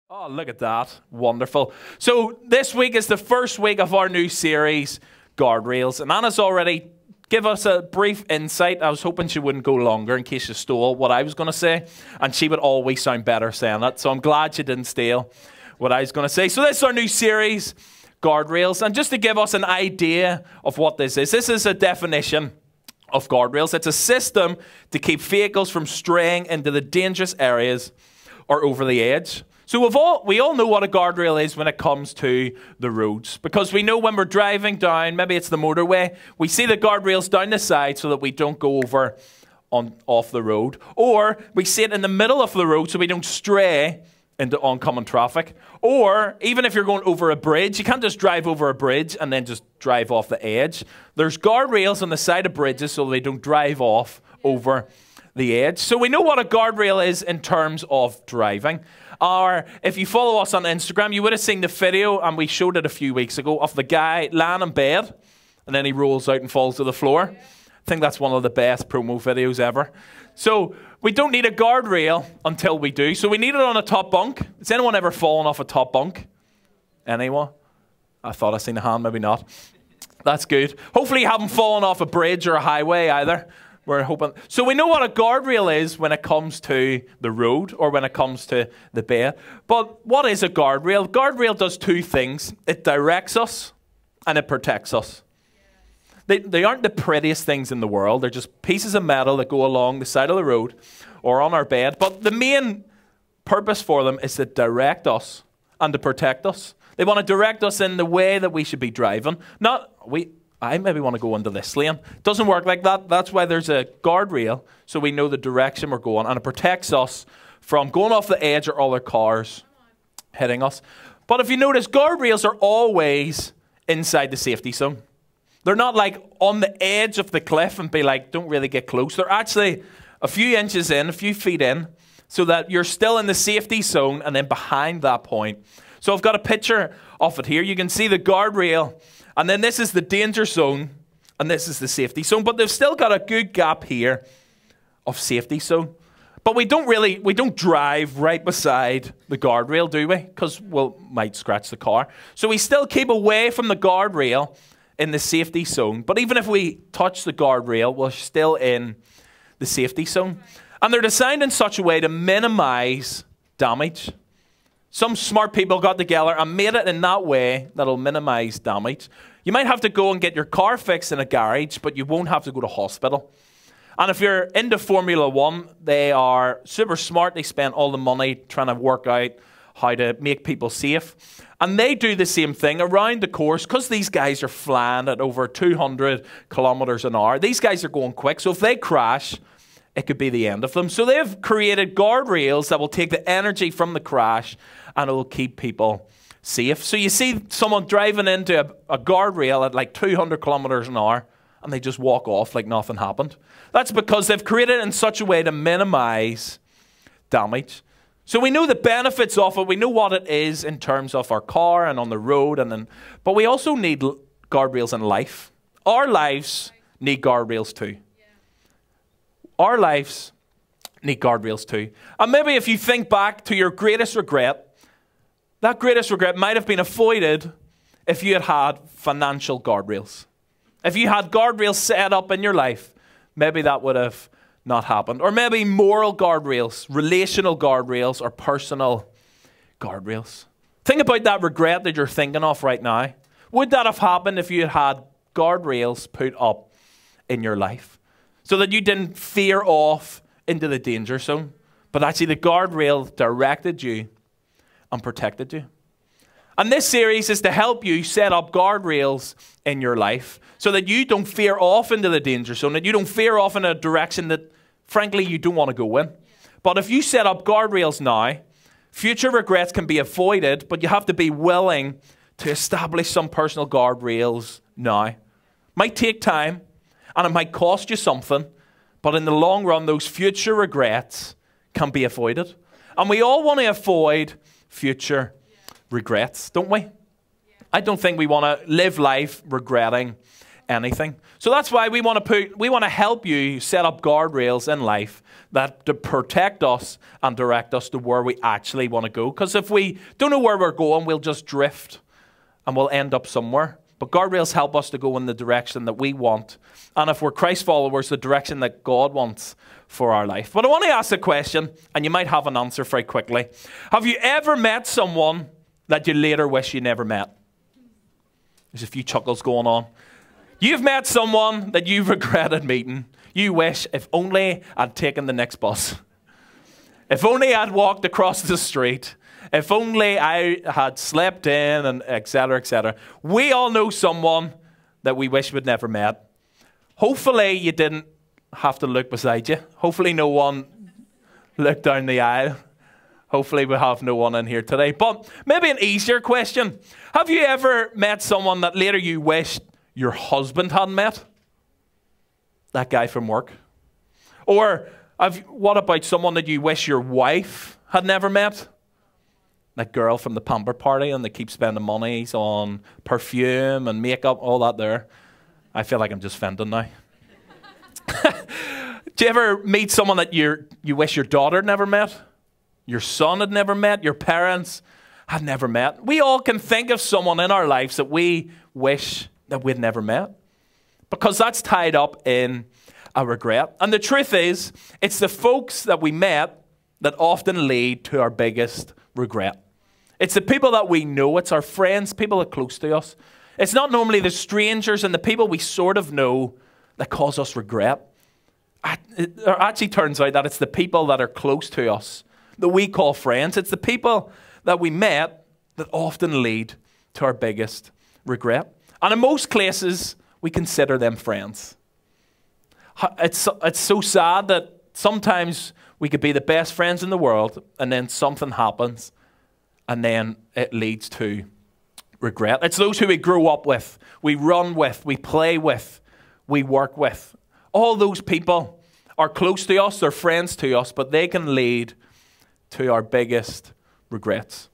Oh, look at that. Wonderful. So this week is the first week of our new series, Guardrails. And Anna's already give us a brief insight. I was hoping she wouldn't go longer in case she stole what I was going to say. And she would always sound better saying it. So I'm glad she didn't steal what I was going to say. So this is our new series, Guardrails. And just to give us an idea of what this is a definition of guardrails. It's a system to keep vehicles from straying into the dangerous areas or over the edge. So we all know what a guardrail is when it comes to the roads, because we know when we're driving down, maybe it's the motorway, we see the guardrails down the side so that we don't go over off the road, or we see it in the middle of the road so we don't stray into oncoming traffic. Or even if you're going over a bridge, you can't just drive over a bridge and then just drive off the edge. There's guardrails on the side of bridges so they don't drive off over the edge. So we know what a guardrail is in terms of driving. Or if you follow us on Instagram, you would have seen the video, and we showed it a few weeks ago, of the guy lying in bed, and then he rolls out and falls to the floor. I think that's one of the best promo videos ever. So we don't need a guardrail until we do. So we need it on a top bunk. Has anyone ever fallen off a top bunk? Anyone? I thought I seen a hand, maybe not. That's good. Hopefully you haven't fallen off a bridge or a highway either. We're hoping. So we know what a guardrail is when it comes to the road or when it comes to the bed. But what is a guardrail? Guardrail does two things. It directs us and it protects us. They aren't the prettiest things in the world. They're just pieces of metal that go along the side of the road or on our bed. But the main purpose for them is to direct us and to protect us. They want to direct us in the way that we should be driving. I maybe want to go into this lane. Doesn't work like that. That's why there's a guardrail, so we know the direction we're going, and it protects us from going off the edge or other cars hitting us. But if you notice, guardrails are always inside the safety zone. They're not like on the edge of the cliff and be like, don't really get close. They're actually a few inches in, a few feet in, so that you're still in the safety zone and then behind that point. So I've got a picture of it here. You can see the guardrail. And then this is the danger zone, and this is the safety zone. But they've still got a good gap here of safety zone. But we don't drive right beside the guardrail, do we? Because we might scratch the car. So we still keep away from the guardrail in the safety zone. But even if we touch the guardrail, we're still in the safety zone. And they're designed in such a way to minimize damage. Some smart people got together and made it in that way that'll minimize damage. You might have to go and get your car fixed in a garage, but you won't have to go to hospital. And if you're into Formula One, they are super smart. They spend all the money trying to work out how to make people safe. And they do the same thing around the course, because these guys are flying at over 200 kilometers an hour. These guys are going quick, so if they crash, it could be the end of them. So they've created guardrails that will take the energy from the crash and it will keep people safe. So you see someone driving into a guardrail at like 200 kilometers an hour and they just walk off like nothing happened. That's because they've created it in such a way to minimize damage. So we know the benefits of it. We know what it is in terms of our car and on the road. But we also need guardrails in life. Our lives need guardrails too. Our lives need guardrails too. And maybe if you think back to your greatest regret, that greatest regret might have been avoided if you had had financial guardrails. If you had guardrails set up in your life, maybe that would have not happened. Or maybe moral guardrails, relational guardrails, or personal guardrails. Think about that regret that you're thinking of right now. Would that have happened if you had had guardrails put up in your life? So that you didn't veer off into the danger zone, but actually the guardrail directed you and protected you. And this series is to help you set up guardrails in your life so that you don't veer off into the danger zone, that you don't veer off in a direction that, frankly, you don't want to go in. But if you set up guardrails now, future regrets can be avoided, but you have to be willing to establish some personal guardrails now. Might take time, and it might cost you something, but in the long run, those future regrets can be avoided. And we all want to avoid future regrets, don't we? I don't think we want to live life regretting anything. So that's why we want to help you set up guardrails in life that to protect us and direct us to where we actually want to go. Because if we don't know where we're going, we'll just drift and we'll end up somewhere. But guardrails help us to go in the direction that we want. And if we're Christ followers, the direction that God wants for our life. But I want to ask a question, and you might have an answer very quickly. Have you ever met someone that you later wish you never met? There's a few chuckles going on. You've met someone that you've regretted meeting. You wish, if only I'd taken the next bus. If only I'd walked across the street. If only I had slept in, and et cetera, et cetera. We all know someone that we wish we'd never met. Hopefully you didn't have to look beside you. Hopefully no one looked down the aisle. Hopefully we have no one in here today. But maybe an easier question. Have you ever met someone that later you wished your husband had met? That guy from work. Or what about someone that you wish your wife had never met? That girl from the pamper party and they keep spending money on perfume and makeup, all that there. I feel like I'm just fending now. Do you ever meet someone that you wish your daughter had never met? Your son had never met? Your parents had never met? We all can think of someone in our lives that we wish that we'd never met. Because that's tied up in a regret. And the truth is, it's the folks that we met that often lead to our biggest regret. It's the people that we know. It's our friends, people that are close to us. It's not normally the strangers and the people we sort of know that cause us regret. It actually turns out that it's the people that are close to us that we call friends. It's the people that we met that often lead to our biggest regret. And in most cases, we consider them friends. It's so sad that sometimes we could be the best friends in the world and then something happens and then it leads to regret. It's those who we grow up with, we run with, we play with, we work with. All those people are close to us, they're friends to us, but they can lead to our biggest regrets.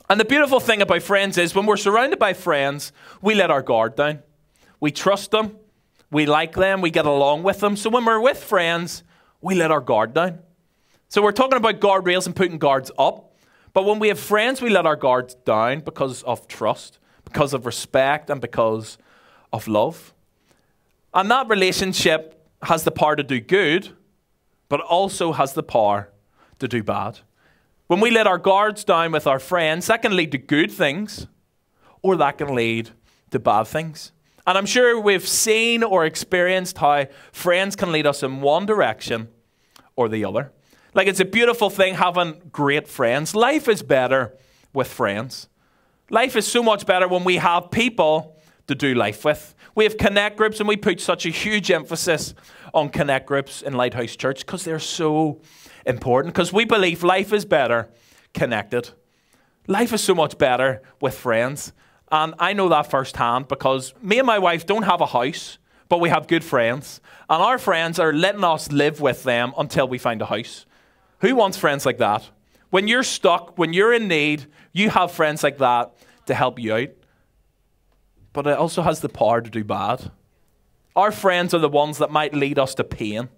And the beautiful thing about friends is when we're surrounded by friends, we let our guard down. We trust them, we like them, we get along with them. So when we're with friends, we let our guard down. So we're talking about guardrails and putting guards up. But when we have friends, we let our guards down because of trust, because of respect, and because of love. And that relationship has the power to do good, but also has the power to do bad. When we let our guards down with our friends, that can lead to good things, or that can lead to bad things. And I'm sure we've seen or experienced how friends can lead us in one direction or the other. Like, it's a beautiful thing having great friends. Life is better with friends. Life is so much better when we have people to do life with. We have connect groups, and we put such a huge emphasis on connect groups in Lighthouse Church because they're so important. Because we believe life is better connected. Life is so much better with friends. And I know that firsthand because me and my wife don't have a house, but we have good friends. And our friends are letting us live with them until we find a house. Who wants friends like that? When you're stuck, when you're in need, you have friends like that to help you out. But it also has the power to do bad. Our friends are the ones that might lead us to pain.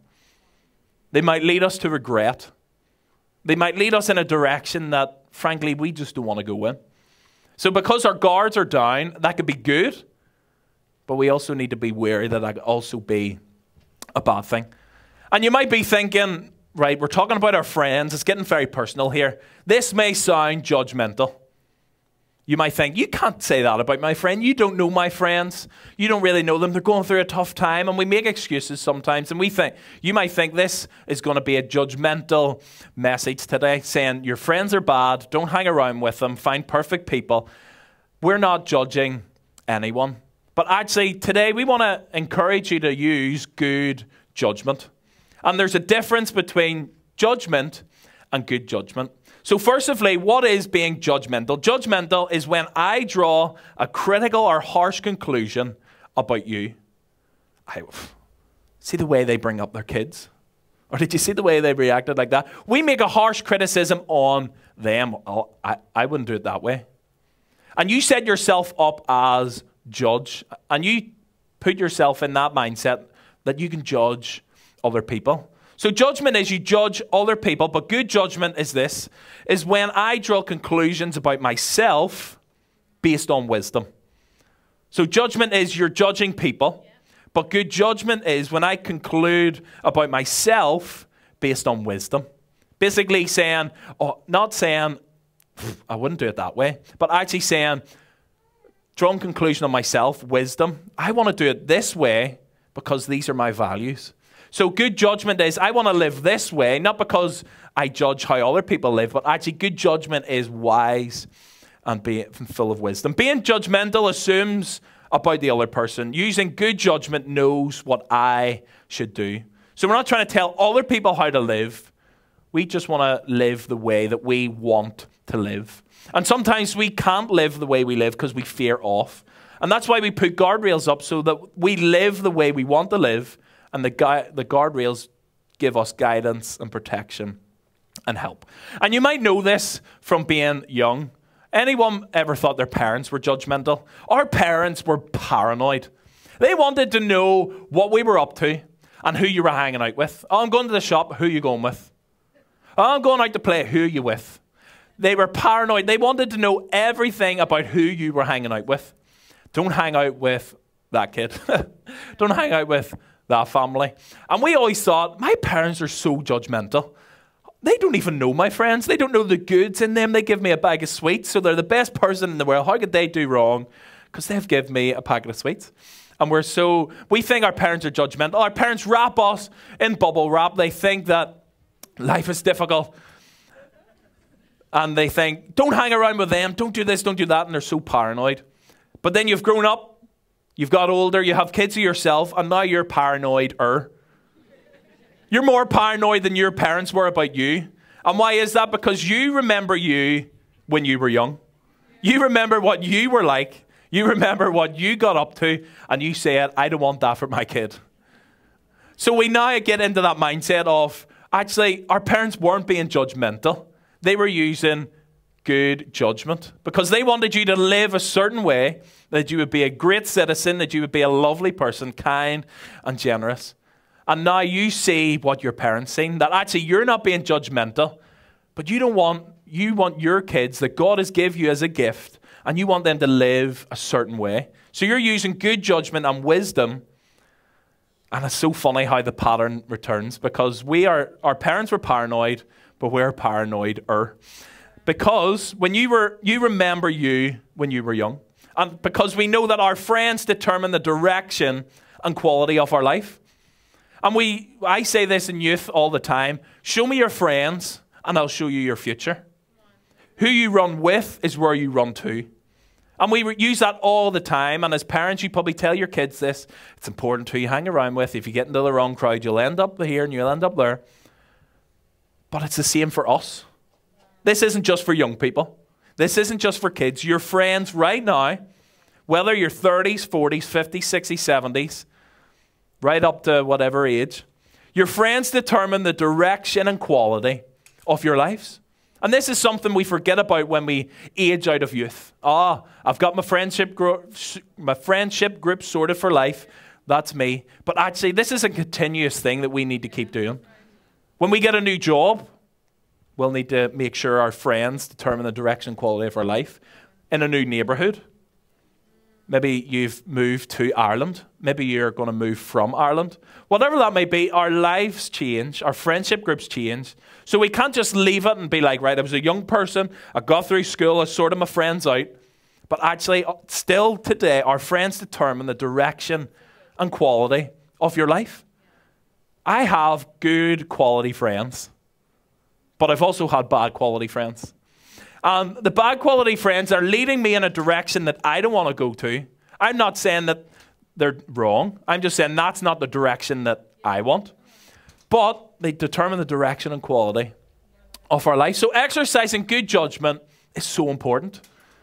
They might lead us to regret. They might lead us in a direction that, frankly, we just don't want to go in. So because our guards are down, that could be good, but we also need to be wary that that could also be a bad thing. And you might be thinking, right, we're talking about our friends. It's getting very personal here. This may sound judgmental. You might think, you can't say that about my friend. You don't know my friends. You don't really know them. They're going through a tough time. And we make excuses sometimes. And you might think this is going to be a judgmental message today, saying your friends are bad. Don't hang around with them. Find perfect people. We're not judging anyone. But actually, today we want to encourage you to use good judgment. And there's a difference between judgment and good judgment. So firstly, what is being judgmental? Judgmental is when I draw a critical or harsh conclusion about you. See the way they bring up their kids? Or did you see the way they reacted like that? We make a harsh criticism on them. Oh, I wouldn't do it that way. And you set yourself up as judge. And you put yourself in that mindset that you can judge other people. So judgment is you judge other people, but good judgment is this, is when I draw conclusions about myself based on wisdom. So judgment is you're judging people, but good judgment is when I conclude about myself based on wisdom. Basically saying, not saying, I wouldn't do it that way, but actually saying, drawing conclusion on myself, wisdom. I want to do it this way because these are my values. So good judgment is I want to live this way, not because I judge how other people live, but actually good judgment is wise and being full of wisdom. Being judgmental assumes about the other person. Using good judgment knows what I should do. So we're not trying to tell other people how to live. We just want to live the way that we want to live. And sometimes we can't live the way we live because we fear off. And that's why we put guardrails up so that we live the way we want to live. And the guardrails give us guidance and protection and help. And you might know this from being young. Anyone ever thought their parents were judgmental? Our parents were paranoid. They wanted to know what we were up to and who you were hanging out with. Oh, I'm going to the shop. Who are you going with? Oh, I'm going out to play. Who are you with? They were paranoid. They wanted to know everything about who you were hanging out with. Don't hang out with that kid. Don't hang out with that family. And we always thought, my parents are so judgmental. They don't even know my friends. They don't know the goods in them. They give me a bag of sweets, so they're the best person in the world. How could they do wrong? Because they've given me a packet of sweets. And we think our parents are judgmental. Our parents wrap us in bubble wrap. They think that life is difficult. And they think, don't hang around with them. Don't do this, don't do that. And they're so paranoid. But then you've grown up. You've got older. You have kids of yourself. And now you're paranoid-er. You're more paranoid than your parents were about you. And why is that? Because you remember you when you were young. You remember what you were like. You remember what you got up to. And you said, I don't want that for my kid. So we now get into that mindset of, actually, our parents weren't being judgmental. They were using good judgment. Because they wanted you to live a certain way, that you would be a great citizen, that you would be a lovely person, kind and generous. And now you see what your parents seen, that actually you're not being judgmental, but you want your kids that God has given you as a gift, and you want them to live a certain way. So you're using good judgment and wisdom. And it's so funny how the pattern returns, because our parents were paranoid, but we're paranoid-er. Because when you remember you when you were young. And because we know that our friends determine the direction and quality of our life. And I say this in youth all the time. Show me your friends and I'll show you your future. Who you run with is where you run to. And we use that all the time. And as parents, you probably tell your kids this. It's important who you hang around with. If you get into the wrong crowd, you'll end up here and you'll end up there. But it's the same for us. This isn't just for young people. This isn't just for kids. Your friends right now, whether you're 30s, 40s, 50s, 60s, 70s, right up to whatever age, your friends determine the direction and quality of your lives. And this is something we forget about when we age out of youth. I've got my friendship group sorted for life. That's me. But actually, this is a continuous thing that we need to keep doing. When we get a new job, we'll need to make sure our friends determine the direction and quality of our life. In a new neighbourhood, maybe you've moved to Ireland. Maybe you're going to move from Ireland. Whatever that may be, our lives change. Our friendship groups change. So we can't just leave it and be like, right, I was a young person. I got through school. I sorted my friends out. But actually, still today, our friends determine the direction and quality of your life. I have good quality friends. But I've also had bad quality friends. The bad quality friends are leading me in a direction that I don't want to go to. I'm not saying that they're wrong. I'm just saying that's not the direction that I want. But they determine the direction and quality of our life. So exercising good judgment is so important.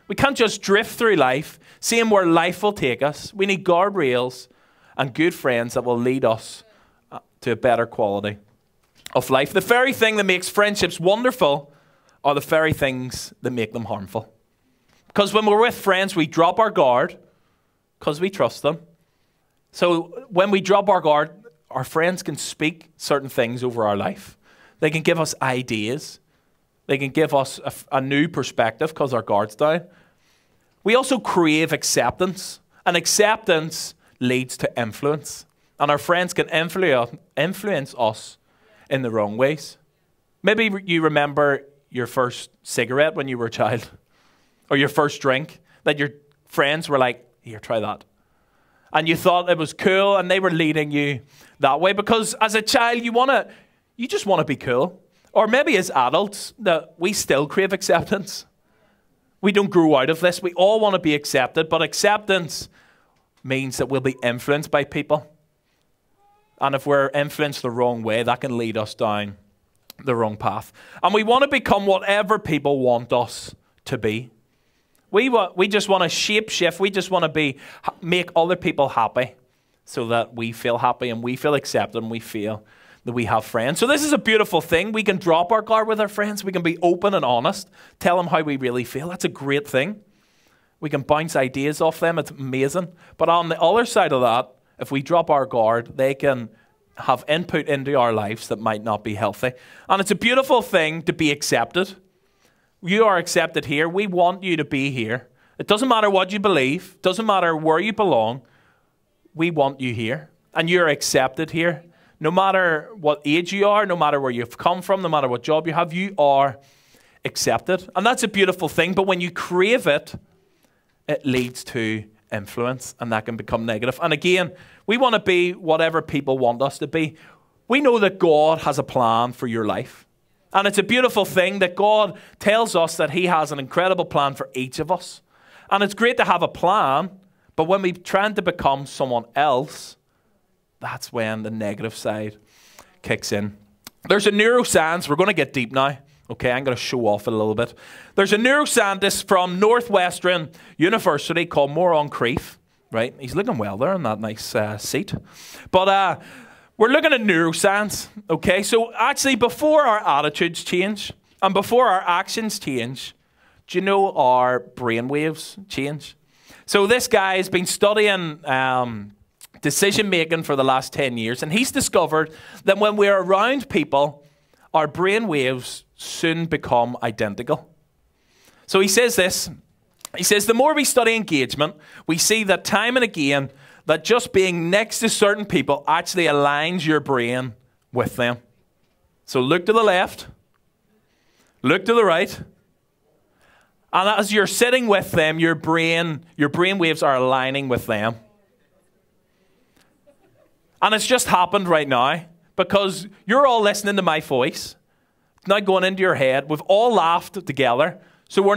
We can't just drift through life, seeing where life will take us. We need guardrails and good friends that will lead us to a better quality of life. The very thing that makes friendships wonderful are the very things that make them harmful. Because when we're with friends, we drop our guard because we trust them. So when we drop our guard, our friends can speak certain things over our life. They can give us ideas. They can give us a new perspective because our guard's down. We also crave acceptance, and acceptance leads to influence. And our friends can influence us in the wrong ways. Maybe you remember your first cigarette when you were a child, or your first drink, that your friends were like, here, try that. And you thought it was cool, and they were leading you that way because as a child, you just want to be cool. Or maybe as adults, that we still crave acceptance. We don't grow out of this. We all want to be accepted, but acceptance means that we'll be influenced by people. And if we're influenced the wrong way, that can lead us down the wrong path. And we want to become whatever people want us to be. We just want to shape shift. We just want to make other people happy so that we feel happy and we feel accepted and we feel that we have friends. So this is a beautiful thing. We can drop our guard with our friends. We can be open and honest. Tell them how we really feel. That's a great thing. We can bounce ideas off them. It's amazing. But on the other side of that, if we drop our guard, they can have input into our lives that might not be healthy. And it's a beautiful thing to be accepted. You are accepted here. We want you to be here. It doesn't matter what you believe. It doesn't matter where you belong. We want you here. And you're accepted here. No matter what age you are, no matter where you've come from, no matter what job you have, you are accepted. And that's a beautiful thing. But when you crave it, it leads to influence, and that can become negative. And again, we want to be whatever people want us to be. We know that God has a plan for your life. And it's a beautiful thing that God tells us that he has an incredible plan for each of us. And it's great to have a plan, but when we're trying to become someone else, that's when the negative side kicks in. There's a neuroscience. We're going to get deep now. Okay, I'm going to show off a little bit. There's a neuroscientist from Northwestern University called Moron Creef. Right? He's looking well there in that nice seat. But we're looking at neuroscience. Okay, so actually before our attitudes change and before our actions change, do you know our brainwaves change? So this guy has been studying decision making for the last 10 years, and he's discovered that when we're around people, our brain waves soon become identical. So he says this. He says, the more we study engagement, we see that time and again, that just being next to certain people actually aligns your brain with them. So look to the left, look to the right, and as you're sitting with them, your brain waves are aligning with them. And it's just happened right now because you're all listening to my voice. It's now going into your head. We've all laughed together. So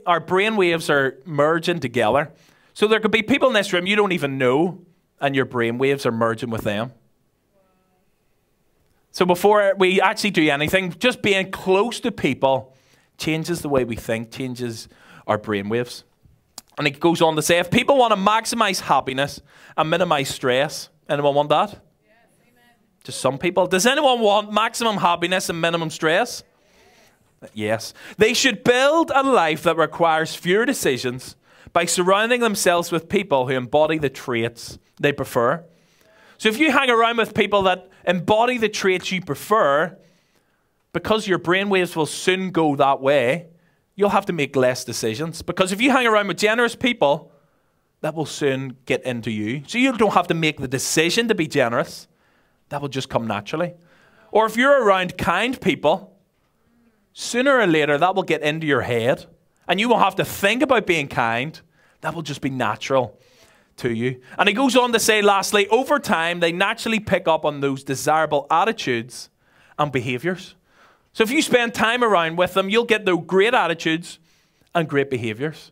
our brain waves are merging together. So there could be people in this room you don't even know, and your brain waves are merging with them. So before we actually do anything, just being close to people changes the way we think, changes our brain waves. And it goes on to say, if people want to maximize happiness and minimize stress, anyone want that? Yes, amen. Just some people. Does anyone want maximum happiness and minimum stress? Yes. They should build a life that requires fewer decisions by surrounding themselves with people who embody the traits they prefer. So if you hang around with people that embody the traits you prefer, because your brainwaves will soon go that way, you'll have to make less decisions. Because if you hang around with generous people, that will soon get into you. So you don't have to make the decision to be generous. That will just come naturally. Or if you're around kind people, sooner or later that will get into your head. And you won't have to think about being kind. That will just be natural to you. And he goes on to say, lastly, over time, they naturally pick up on those desirable attitudes and behaviors. So if you spend time around with them, you'll get those great attitudes and great behaviors.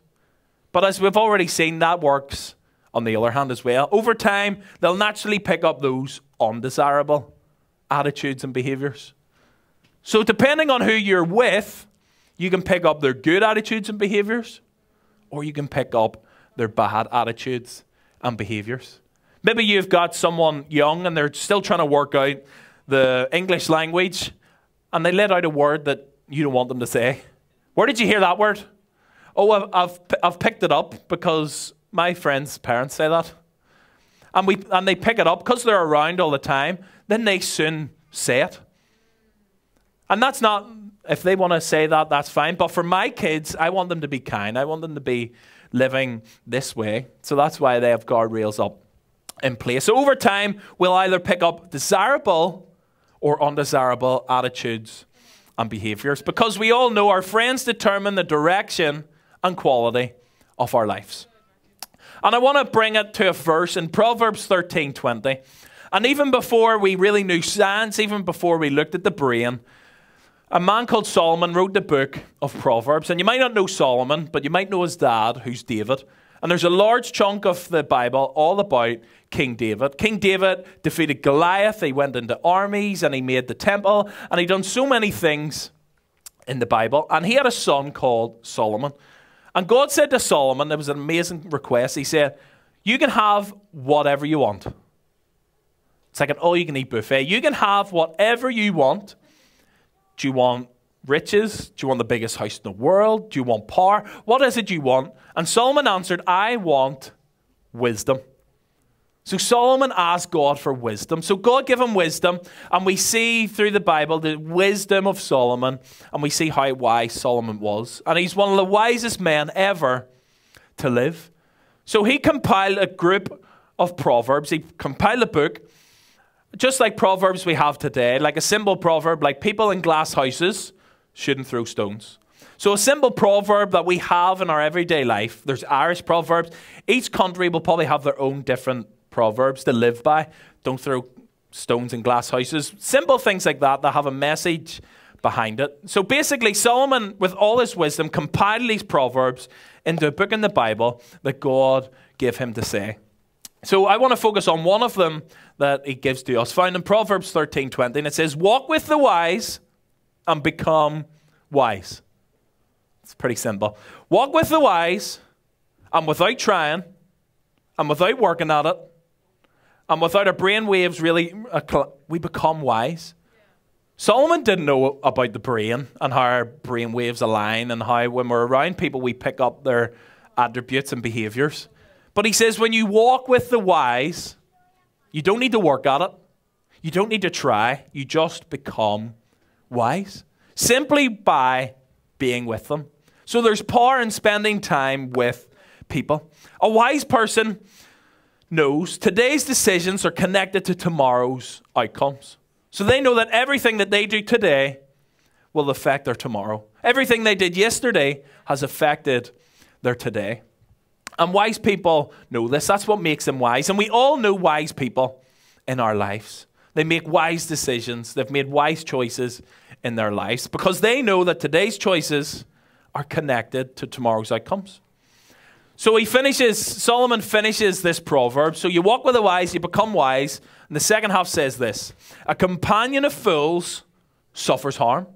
But as we've already seen, that works on the other hand as well. Over time, they'll naturally pick up those undesirable attitudes and behaviors. So depending on who you're with, you can pick up their good attitudes and behaviors, or you can pick up their bad attitudes and behaviors. Maybe you've got someone young and they're still trying to work out the English language, and they let out a word that you don't want them to say. Where did you hear that word? Oh, I've picked it up because my friends' parents say that. and they pick it up because they're around all the time, then they soon say it. And that's not, if they want to say that, that's fine. But for my kids, I want them to be kind. I want them to be living this way. So that's why they have guardrails up in place. So over time, we'll either pick up desirable or undesirable attitudes and behaviors, because we all know our friends determine the direction and quality of our lives. And I want to bring it to a verse in Proverbs 13:20. And even before we really knew science, even before we looked at the brain, a man called Solomon wrote the book of Proverbs. And you might not know Solomon, but you might know his dad, who's David. And there's a large chunk of the Bible all about King David. King David defeated Goliath. He went into armies and he made the temple. And he done so many things in the Bible. And he had a son called Solomon. And God said to Solomon, it was an amazing request. He said, you can have whatever you want. It's like an all-you-can-eat buffet. You can have whatever you want. Do you want riches? Do you want the biggest house in the world? Do you want power? What is it you want? And Solomon answered, I want wisdom. So Solomon asked God for wisdom. So God gave him wisdom. And we see through the Bible the wisdom of Solomon. And we see how wise Solomon was. And he's one of the wisest men ever to live. So he compiled a group of Proverbs. He compiled a book. Just like Proverbs we have today. Like a simple proverb, like people in glass houses shouldn't throw stones. So a simple proverb that we have in our everyday life. There's Irish proverbs. Each country will probably have their own different proverbs to live by. Don't throw stones in glass houses. Simple things like that that have a message behind it. So basically Solomon, with all his wisdom, compiled these proverbs into a book in the Bible that God gave him to say. So I want to focus on one of them that he gives to us, found in Proverbs 13:20. And it says, walk with the wise and become wise. It's pretty simple. Walk with the wise, and without trying, and without working at it, and without our brain waves really, we become wise. Solomon didn't know about the brain and how our brain waves align and how when we're around people we pick up their attributes and behaviors. But he says when you walk with the wise, you don't need to work at it. You don't need to try. You just become wise simply by being with them. So there's power in spending time with people. A wise person knows today's decisions are connected to tomorrow's outcomes. So they know that everything that they do today will affect their tomorrow. Everything they did yesterday has affected their today. And wise people know this. That's what makes them wise. And we all know wise people in our lives. They make wise decisions. They've made wise choices in their lives because they know that today's choices are connected to tomorrow's outcomes. So Solomon finishes this proverb. So you walk with the wise, you become wise. And the second half says this: a companion of fools suffers harm.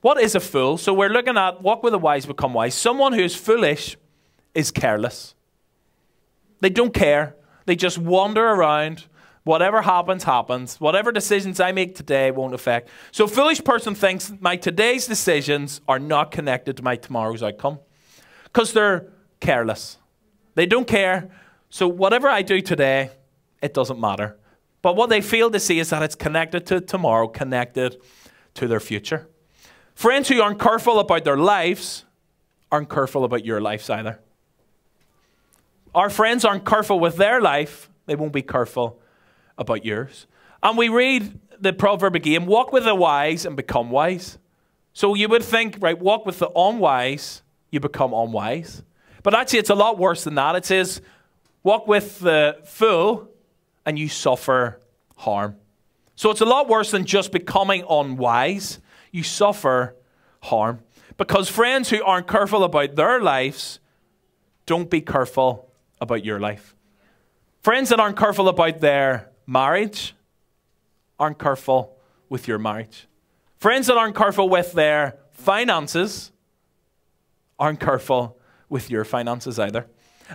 What is a fool? So we're looking at walk with the wise, become wise. Someone who is foolish is careless. They don't care. They just wander around. Whatever happens, happens. Whatever decisions I make today won't affect. So a foolish person thinks my today's decisions are not connected to my tomorrow's outcome because they're careless. They don't care. So whatever I do today, it doesn't matter. But what they fail to see is that it's connected to tomorrow, connected to their future. Friends who aren't careful about their lives aren't careful about your lives either. Our friends aren't careful with their life, they won't be careful about yours. And we read the proverb again, walk with the wise and become wise. So you would think, right, walk with the unwise, you become unwise. But actually it's a lot worse than that. It says, walk with the fool and you suffer harm. So it's a lot worse than just becoming unwise. You suffer harm. Because friends who aren't careful about their lives, don't be careful about your life. Friends that aren't careful about their marriage aren't careful with your marriage. Friends that aren't careful with their finances aren't careful with your finances either.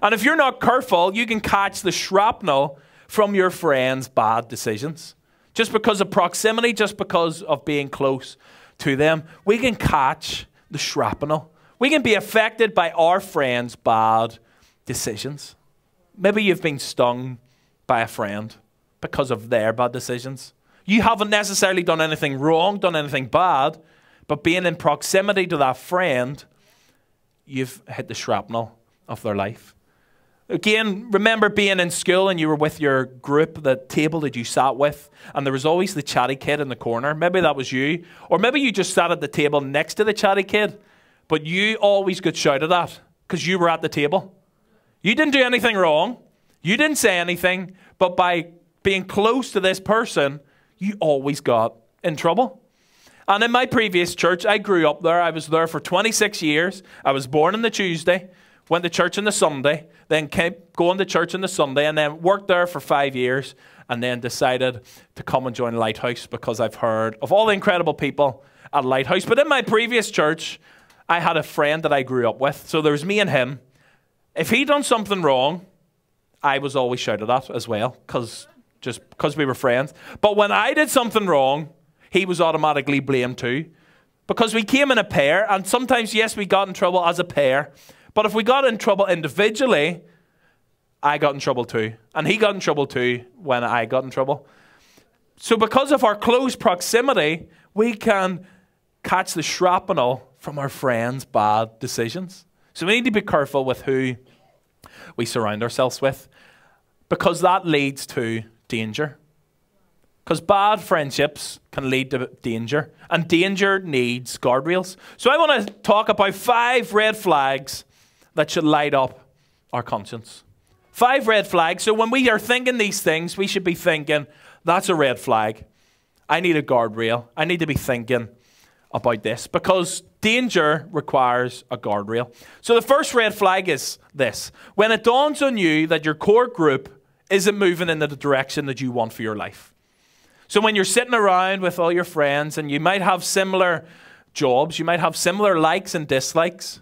And if you're not careful, you can catch the shrapnel from your friends' bad decisions. Just because of proximity, just because of being close to them, we can catch the shrapnel. We can be affected by our friends' bad decisions. Maybe you've been stung by a friend because of their bad decisions. You haven't necessarily done anything wrong, done anything bad, but being in proximity to that friend, you've hit the shrapnel of their life. Again, remember being in school and you were with your group, the table that you sat with, and there was always the chatty kid in the corner. Maybe that was you. Or maybe you just sat at the table next to the chatty kid, but you always got shouted at because you were at the table. You didn't do anything wrong. You didn't say anything, but by being close to this person, you always got in trouble. And in my previous church, I grew up there. I was there for 26 years. I was born on the Tuesday, went to church on the Sunday, then kept going to church on the Sunday, and then worked there for 5 years, and then decided to come and join Lighthouse because I've heard of all the incredible people at Lighthouse. But in my previous church, I had a friend that I grew up with. So there was me and him. If he done something wrong, I was always shouted at as well, because we were friends. But when I did something wrong, he was automatically blamed too. Because we came in a pair, and sometimes, yes, we got in trouble as a pair. But if we got in trouble individually, I got in trouble too. And he got in trouble too when I got in trouble. So because of our close proximity, we can catch the shrapnel from our friends' bad decisions. So we need to be careful with who we surround ourselves with, because that leads to danger. Because bad friendships can lead to danger, and danger needs guardrails. So I want to talk about 5 red flags that should light up our conscience. 5 red flags. So when we are thinking these things, we should be thinking, that's a red flag. I need a guardrail. I need to be thinking about this, because danger requires a guardrail. So the first red flag is this: when it dawns on you that your core group isn't moving in the direction that you want for your life. So when you're sitting around with all your friends and you might have similar jobs, you might have similar likes and dislikes,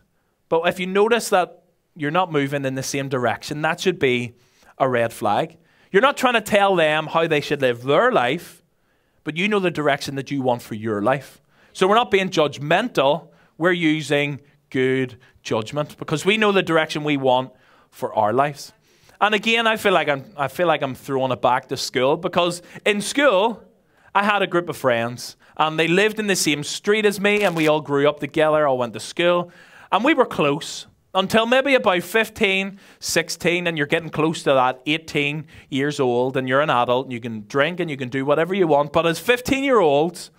but if you notice that you're not moving in the same direction, that should be a red flag. You're not trying to tell them how they should live their life, but you know the direction that you want for your life. So we're not being judgmental, we're using good judgment, because we know the direction we want for our lives. And again, I feel like I'm throwing it back to school, because in school, I had a group of friends, and they lived in the same street as me, and we all grew up together, all went to school, and we were close until maybe about 15, 16, and you're getting close to that 18 years old, and you're an adult, and you can drink, and you can do whatever you want. But as 15-year-olds,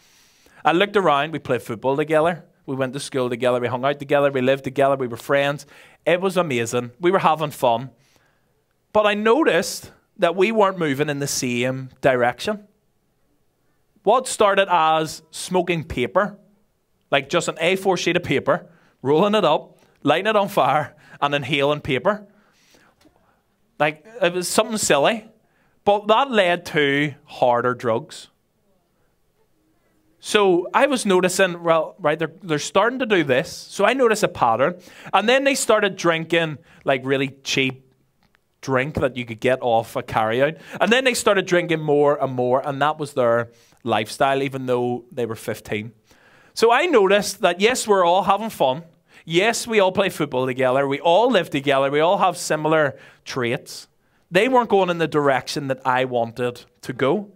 I looked around, we played football together, we went to school together, we hung out together, we lived together, we were friends. It was amazing. We were having fun. But I noticed that we weren't moving in the same direction. What started as smoking paper, like just an A4 sheet of paper, rolling it up, lighting it on fire, and inhaling paper. Like, it was something silly. But that led to harder drugs. So I was noticing, well, right, they're starting to do this. So I noticed a pattern. And then they started drinking like really cheap drink that you could get off a carryout. And then they started drinking more and more. And that was their lifestyle, even though they were 15. So I noticed that, yes, we're all having fun. Yes, we all play football together. We all live together. We all have similar traits. They weren't going in the direction that I wanted to go.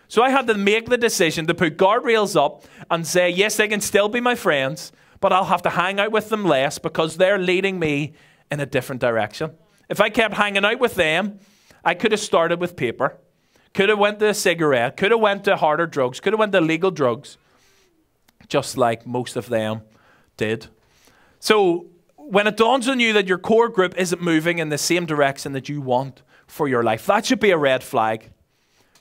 So I had to make the decision to put guardrails up and say, yes, they can still be my friends, but I'll have to hang out with them less because they're leading me in a different direction. If I kept hanging out with them, I could have started with paper, could have went to a cigarette, could have went to harder drugs, could have went to illegal drugs, just like most of them did. So when it dawns on you that your core group isn't moving in the same direction that you want for your life, that should be a red flag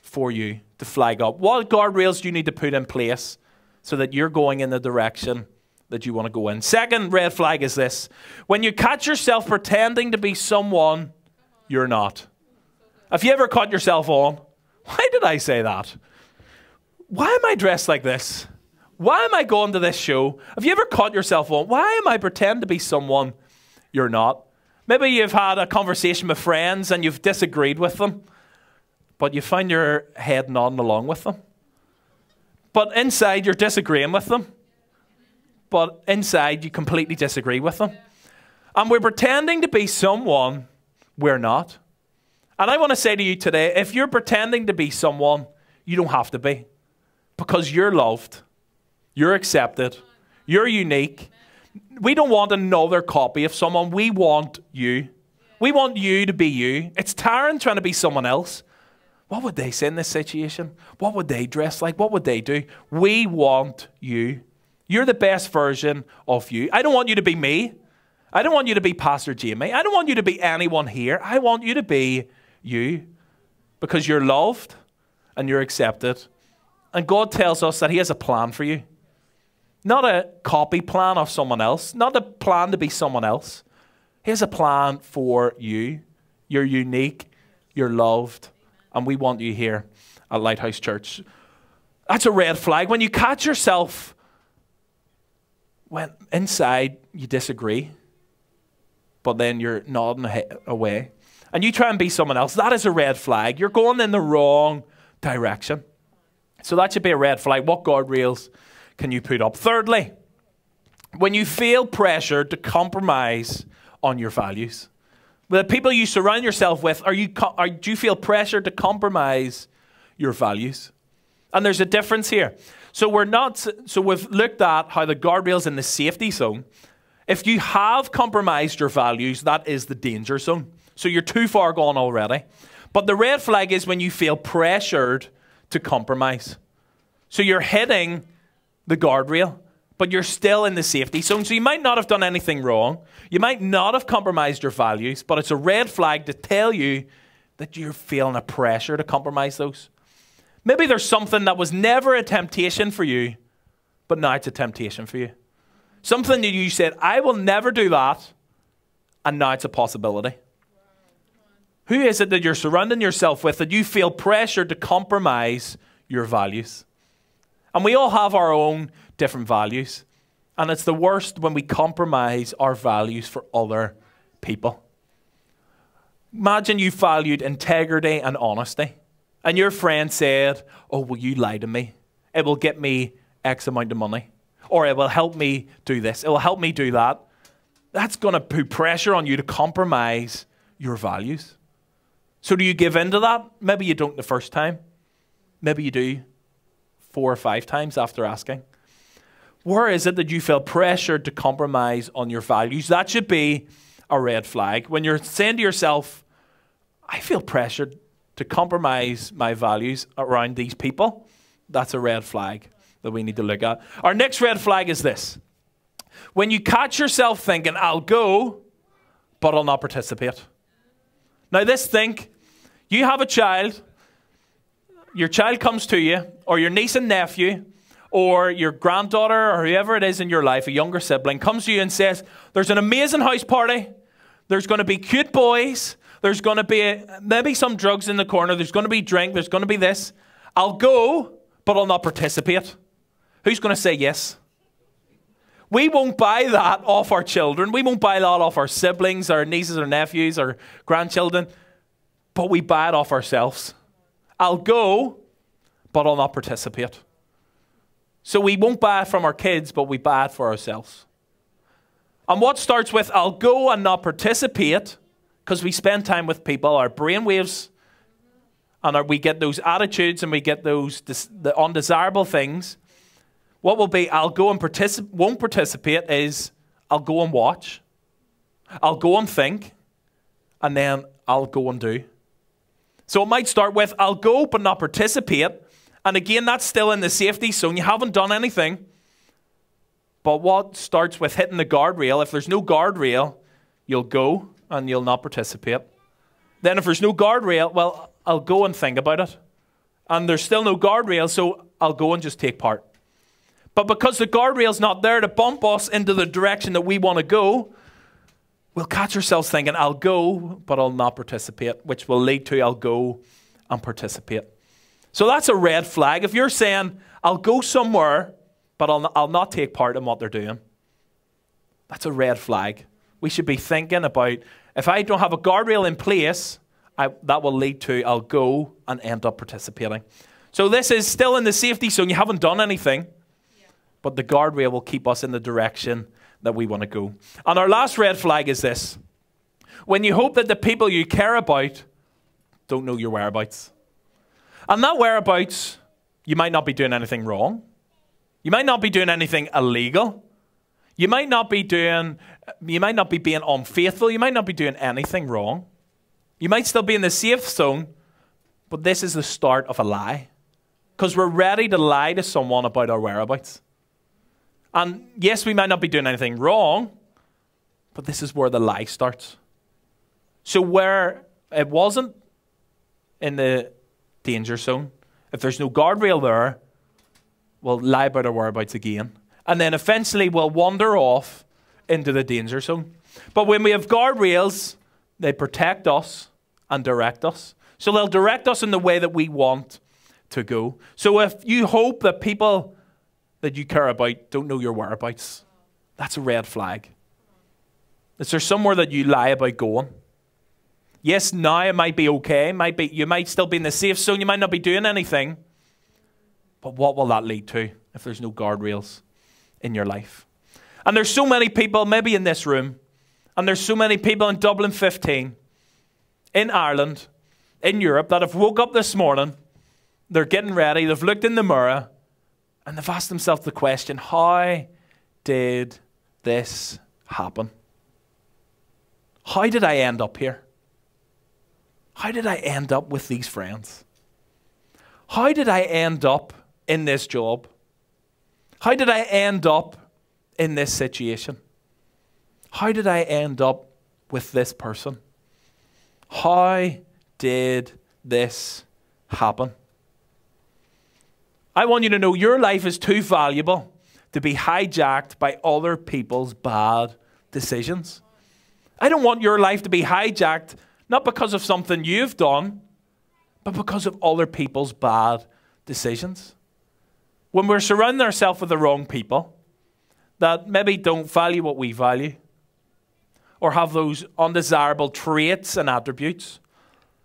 for you to flag up. What guardrails do you need to put in place so that you're going in the direction that you want to go in? Second red flag is this: when you catch yourself pretending to be someone you're not. Have you ever caught yourself on, why did I say that? Why am I dressed like this? Why am I going to this show? Have you ever caught yourself on, why am I pretending to be someone you're not? Maybe you've had a conversation with friends and you've disagreed with them, but you find your head nodding along with them. But inside, you're disagreeing with them. But inside, you completely disagree with them. And we're pretending to be someone we're not. And I want to say to you today, if you're pretending to be someone, you don't have to be. Because you're loved. You're accepted. You're unique. We don't want another copy of someone. We want you. We want you to be you. It's tiring trying to be someone else. What would they say in this situation? What would they dress like? What would they do? We want you. You're the best version of you. I don't want you to be me. I don't want you to be Pastor Jamie. I don't want you to be anyone here. I want you to be you. Because you're loved and you're accepted. And God tells us that He has a plan for you. Not a copy plan of someone else. Not a plan to be someone else. He has a plan for you. You're unique. You're loved. And we want you here at Lighthouse Church. That's a red flag. When you catch yourself when inside you disagree, but then you're nodding away, and you try and be someone else, that is a red flag. You're going in the wrong direction. So that should be a red flag. What guardrails can you put up? Thirdly, when you feel pressure to compromise on your values. The people you surround yourself with, do you feel pressure to compromise your values? And there's a difference here. So we've looked at how the guardrail's in the safety zone. If you have compromised your values, that is the danger zone. So you're too far gone already. But the red flag is when you feel pressured to compromise. So you're hitting the guardrail, but you're still in the safety zone. So you might not have done anything wrong. You might not have compromised your values, but it's a red flag to tell you that you're feeling a pressure to compromise those. Maybe there's something that was never a temptation for you, but now it's a temptation for you. Something that you said, I will never do that, and now it's a possibility. Who is it that you're surrounding yourself with that you feel pressure to compromise your values? And we all have our own different values. And it's the worst when we compromise our values for other people. Imagine you valued integrity and honesty. And your friend said, oh, will you lie to me? It will get me X amount of money. Or it will help me do this. It will help me do that. That's going to put pressure on you to compromise your values. So do you give in to that? Maybe you don't the first time. Maybe you do 4 or 5 times after asking. Where is it that you feel pressured to compromise on your values? That should be a red flag. When you're saying to yourself, I feel pressured to compromise my values around these people, that's a red flag that we need to look at. Our next red flag is this. When you catch yourself thinking, I'll go, but I'll not participate. Now you have a child, your child comes to you, or your niece and nephew, or your granddaughter, or whoever it is in your life, a younger sibling, comes to you and says, there's an amazing house party, there's going to be cute boys, there's going to be maybe some drugs in the corner, there's going to be drink, there's going to be this. I'll go, but I'll not participate. Who's going to say yes? We won't buy that off our children. We won't buy that off our siblings, our nieces or nephews, or grandchildren. But we buy it off ourselves. I'll go, but I'll not participate. So we won't buy it from our kids, but we buy it for ourselves. And what starts with I'll go and not participate, because we spend time with people, our brainwaves, and we get those attitudes and we get those the undesirable things. What will be I'll go and won't participate is I'll go and watch. I'll go and think. And then I'll go and do. So it might start with I'll go but not participate. And again, that's still in the safety zone. You haven't done anything. But what starts with hitting the guardrail, if there's no guardrail, you'll go and you'll not participate. Then if there's no guardrail, well, I'll go and think about it. And there's still no guardrail, so I'll go and just take part. But because the guardrail's not there to bump us into the direction that we want to go, we'll catch ourselves thinking, I'll go, but I'll not participate, which will lead to I'll go and participate. So that's a red flag. If you're saying, I'll go somewhere, but I'll not take part in what they're doing, that's a red flag. We should be thinking about, if I don't have a guardrail in place, that will lead to I'll go and end up participating. So this is still in the safety zone. You haven't done anything. But the guardrail will keep us in the direction that we want to go. And our last red flag is this. When you hope that the people you care about don't know your whereabouts. And that whereabouts, you might not be doing anything wrong. You might not be doing anything illegal. You might not be being unfaithful. You might not be doing anything wrong. You might still be in the safe zone, but this is the start of a lie. Because we're ready to lie to someone about our whereabouts. And yes, we might not be doing anything wrong, but this is where the lie starts. So where it wasn't in the danger zone, if there's no guardrail there, we'll lie about our whereabouts again. And then eventually we'll wander off into the danger zone. But when we have guardrails, they protect us and direct us. So they'll direct us in the way that we want to go. So if you hope that people that you care about don't know your whereabouts, that's a red flag. Is there somewhere that you lie about going? Yes, now it might be okay. You might still be in the safe zone. You might not be doing anything. But what will that lead to if there's no guardrails in your life? And there's so many people, maybe in this room, and there's so many people in Dublin 15, in Ireland, in Europe, that have woke up this morning, they're getting ready, they've looked in the mirror, and they've asked themselves the question, how did this happen? How did I end up here? How did I end up with these friends? How did I end up in this job? How did I end up in this situation? How did I end up with this person? How did this happen? I want you to know your life is too valuable to be hijacked by other people's bad decisions. I don't want your life to be hijacked not because of something you've done, but because of other people's bad decisions. When we're surrounding ourselves with the wrong people that maybe don't value what we value or have those undesirable traits and attributes,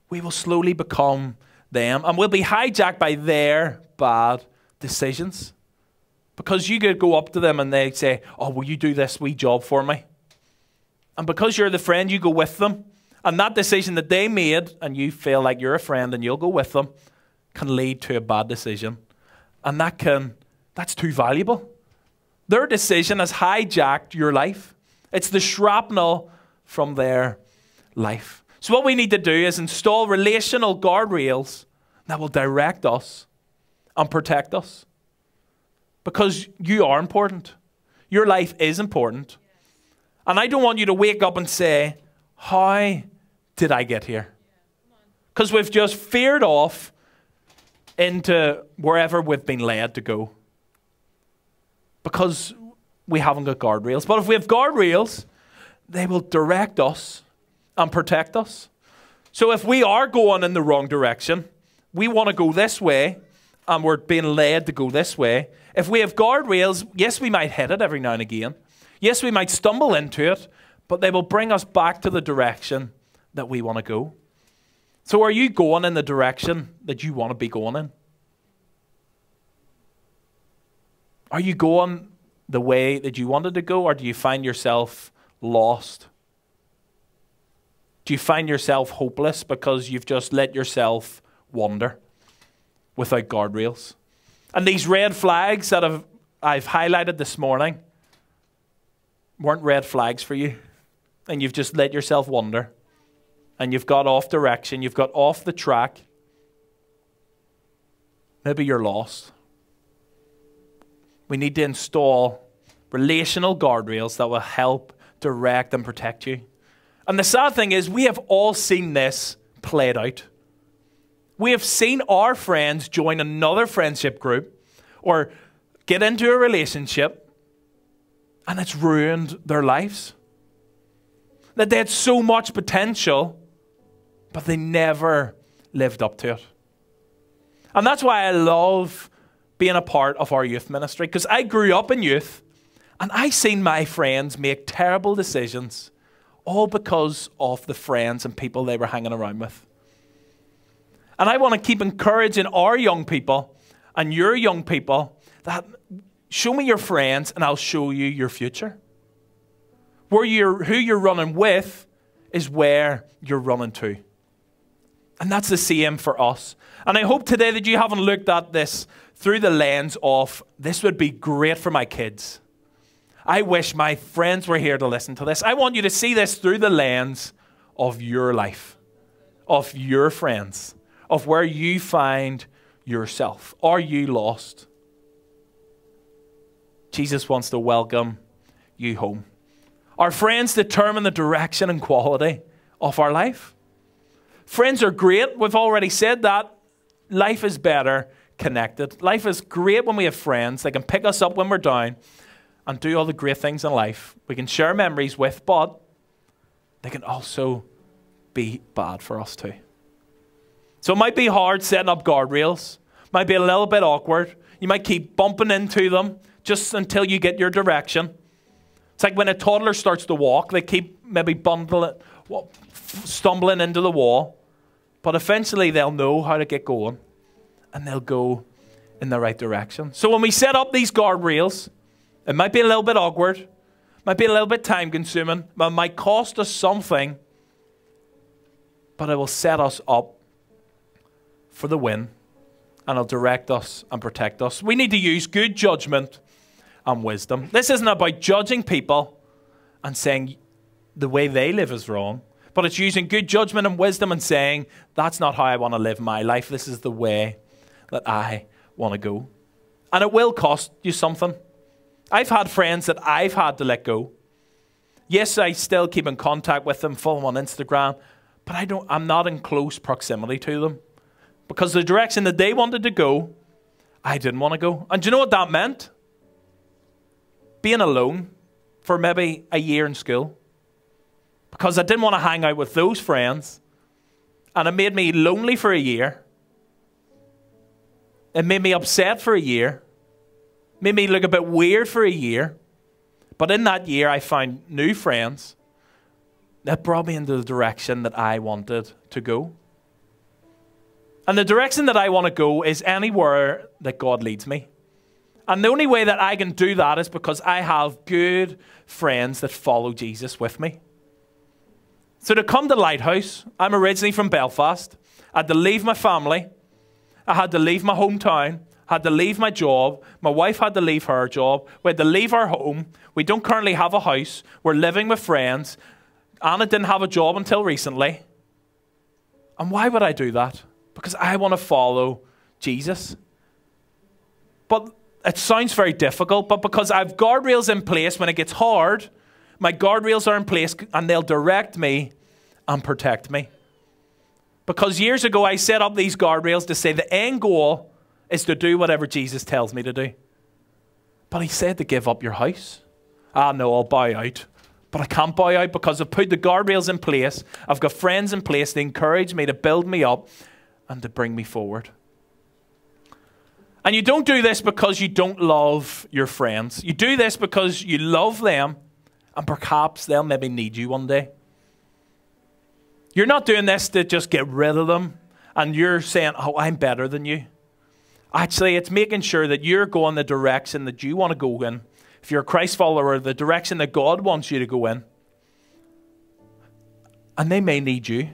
we will slowly become them and we'll be hijacked by their bad decisions. Because you could go up to them and they say, oh, will you do this wee job for me? And because you're the friend, you go with them. And that decision that they made, and you feel like you're a friend and you'll go with them, can lead to a bad decision. And that's too valuable. Their decision has hijacked your life. It's the shrapnel from their life. So what we need to do is install relational guardrails that will direct us and protect us. Because you are important. Your life is important. And I don't want you to wake up and say, how did I get here? Because we've just veered off into wherever we've been led to go. Because we haven't got guardrails. But if we have guardrails, they will direct us and protect us. So if we are going in the wrong direction, we want to go this way, and we're being led to go this way. If we have guardrails, yes, we might hit it every now and again. Yes, we might stumble into it, but they will bring us back to the direction that we want to go. So are you going in the direction that you want to be going in? Are you going the way that you wanted to go, or do you find yourself lost? Do you find yourself hopeless because you've just let yourself wander without guardrails? And these red flags that I've highlighted this morning weren't red flags for you. And you've just let yourself wander. And you've got off direction. You've got off the track. Maybe you're lost. We need to install relational guardrails that will help direct and protect you. And the sad thing is, we have all seen this played out. We have seen our friends join another friendship group or get into a relationship, and it's ruined their lives. That they had so much potential, but they never lived up to it. And that's why I love being a part of our youth ministry, because I grew up in youth, and I seen my friends make terrible decisions, all because of the friends and people they were hanging around with. And I want to keep encouraging our young people and your young people that show me your friends and I'll show you your future. Who you're running with is where you're running to. And that's the same for us. And I hope today that you haven't looked at this through the lens of, this would be great for my kids. I wish my friends were here to listen to this. I want you to see this through the lens of your life, of your friends, of where you find yourself. Are you lost? Jesus wants to welcome you home. Our friends determine the direction and quality of our life. Friends are great. We've already said that. Life is better connected. Life is great when we have friends. They can pick us up when we're down and do all the great things in life we can share memories with, but they can also be bad for us too. So it might be hard setting up guardrails. Might be a little bit awkward. You might keep bumping into them just until you get your direction. It's like when a toddler starts to walk, they keep maybe stumbling into the wall, but eventually they'll know how to get going and they'll go in the right direction. So when we set up these guardrails, it might be a little bit awkward, might be a little bit time consuming, it might cost us something, but it will set us up for the win and it'll direct us and protect us. We need to use good judgment and wisdom. This isn't about judging people and saying the way they live is wrong, but it's using good judgment and wisdom and saying, that's not how I want to live my life. This is the way that I want to go. And it will cost you something. I've had friends that I've had to let go. Yes, I still keep in contact with them, follow them on Instagram, but I'm not in close proximity to them. Because the direction that they wanted to go, I didn't want to go. And do you know what that meant? Being alone for maybe a year in school. Because I didn't want to hang out with those friends. And it made me lonely for a year. It made me upset for a year. It made me look a bit weird for a year. But in that year, I found new friends that brought me into the direction that I wanted to go. And the direction that I want to go is anywhere that God leads me. And the only way that I can do that is because I have good friends that follow Jesus with me. So to come to Lighthouse, I'm originally from Belfast. I had to leave my family. I had to leave my hometown. I had to leave my job. My wife had to leave her job. We had to leave our home. We don't currently have a house. We're living with friends. Anna didn't have a job until recently. And why would I do that? Because I want to follow Jesus. But it sounds very difficult, but because I have guardrails in place when it gets hard, my guardrails are in place and they'll direct me and protect me. Because years ago I set up these guardrails to say the end goal is to do whatever Jesus tells me to do. But he said to give up your house. No, I'll buy out. But I can't buy out because I've put the guardrails in place. I've got friends in place to encourage me, to build me up and to bring me forward. And you don't do this because you don't love your friends. You do this because you love them and perhaps they'll maybe need you one day. You're not doing this to just get rid of them and you're saying, oh, I'm better than you. Actually, it's making sure that you're going the direction that you want to go in. If you're a Christ follower, the direction that God wants you to go in. And they may need you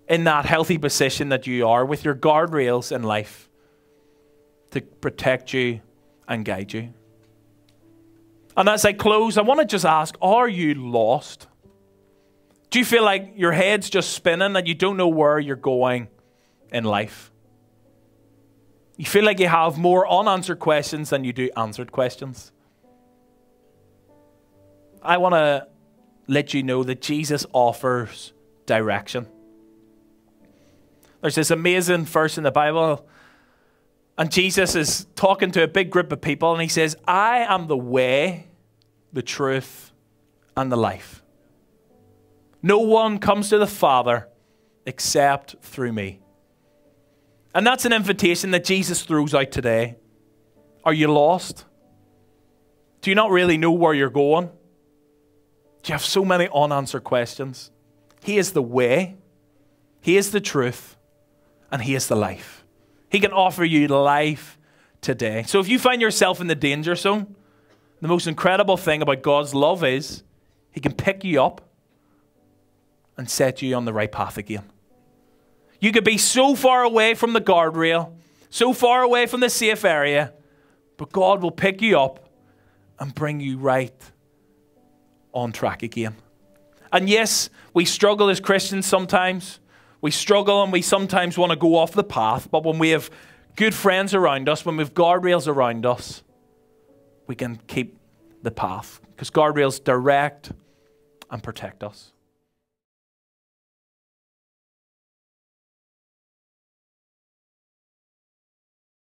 in that healthy position that you are with your guardrails in life to protect you and guide you. And as I close, I want to just ask, are you lost? Do you feel like your head's just spinning and you don't know where you're going in life? You feel like you have more unanswered questions than you do answered questions? I want to let you know that Jesus offers direction. There's this amazing verse in the Bible, and Jesus is talking to a big group of people, and he says, I am the way, the truth, and the life. No one comes to the Father except through me. And that's an invitation that Jesus throws out today. Are you lost? Do you not really know where you're going? Do you have so many unanswered questions? He is the way, he is the truth, and he is the life. He can offer you life today. So if you find yourself in the danger zone, the most incredible thing about God's love is he can pick you up and set you on the right path again. You could be so far away from the guardrail, so far away from the safe area, but God will pick you up and bring you right on track again. And yes, we struggle as Christians sometimes. We struggle and we sometimes want to go off the path, but when we have good friends around us, when we have guardrails around us, we can keep the path, because guardrails direct and protect us.